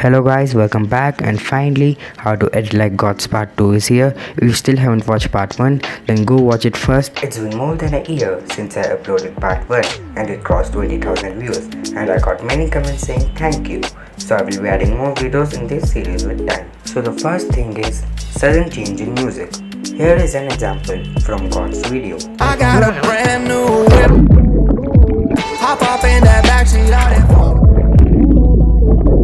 Hello guys, welcome back, and finally how to edit like Gawx part 2 is here. If you still haven't watched part 1, then go watch it first. It's been more than a year since I uploaded part 1 and it crossed 20,000 views, and I got many comments saying thank you. So I will be adding more videos in this series with time. So the first thing is sudden change in music. Here is an example from Gawx video. I got a brand new whip. Hop up in that backseat out in front.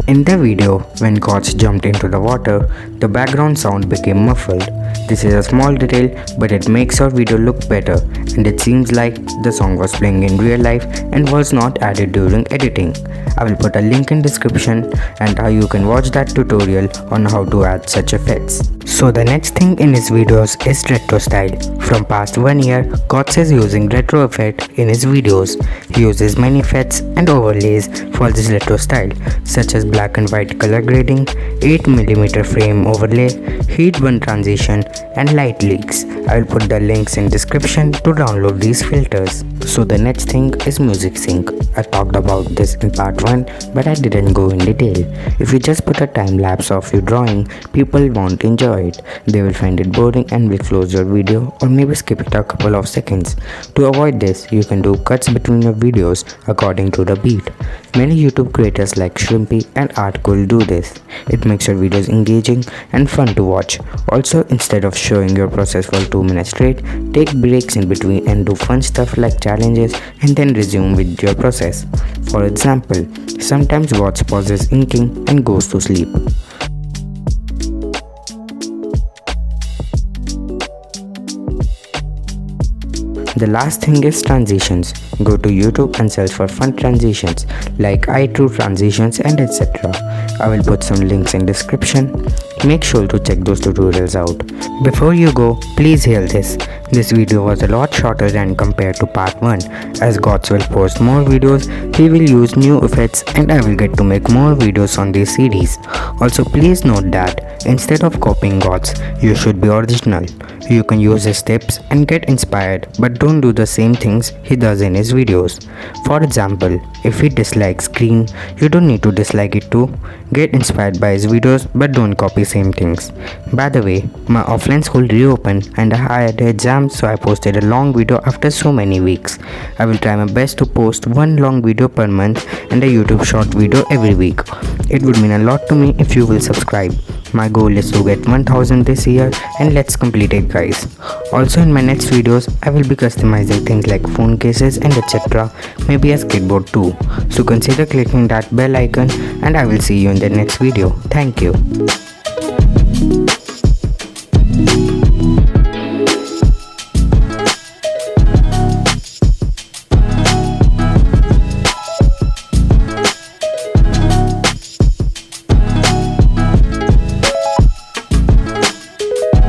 In the video, when Gawx jumped into the water, the background sound became muffled. This is a small detail, but it makes our video look better, and it seems like the song was playing in real life and was not added during editing. I will put a link in description and how you can watch that tutorial on how to add such effects. So the next thing in his videos is retro style. From past 1 year, Gawx is using retro effect in his videos. He uses many effects and overlays for this retro style, such as black and white color grading, 8mm frame overlay, heat burn transition, and light leaks. I will put the links in description to download these filters. So the next thing is music sync. I talked about this in part 1, but I didn't go in detail. If you just put a time lapse of your drawing, people won't enjoy it. They will find it boring and will close your video or maybe skip it a couple of seconds. To avoid this, you can do cuts between your videos according to the beat. Many YouTube creators like Shrimpy and Quil do this. It makes your videos engaging and fun to watch. Also, instead of showing your process for 2 minutes straight, take breaks in between and do fun stuff like challenges and then resume with your process. For example, sometimes Gawx pauses inking and goes to sleep. The last thing is transitions. Go to YouTube and search for fun transitions like iTrue transitions and etc. I will put some links in description. Make sure to check those tutorials out. Before you go, please hear this. This video was a lot shorter than compared to part 1. As Gawx will post more videos, he will use new effects and I will get to make more videos on this series. Also, please note that instead of copying Gawx, you should be original. You can use his tips and get inspired, but don't do the same things he does in his videos. For example, if he dislikes green, you don't need to dislike it too. Get inspired by his videos, but don't copy same things. By the way, my offline school reopened and I had an exam, so I posted a long video after so many weeks. I will try my best to post one long video per month and a YouTube short video every week. It would mean a lot to me if you will subscribe. My goal is to get 1000 this year, and let's complete it, guys. Also, in my next videos, I will be customizing things like phone cases and etc. Maybe a skateboard too. So consider clicking that bell icon and I will see you in the next video. Thank you.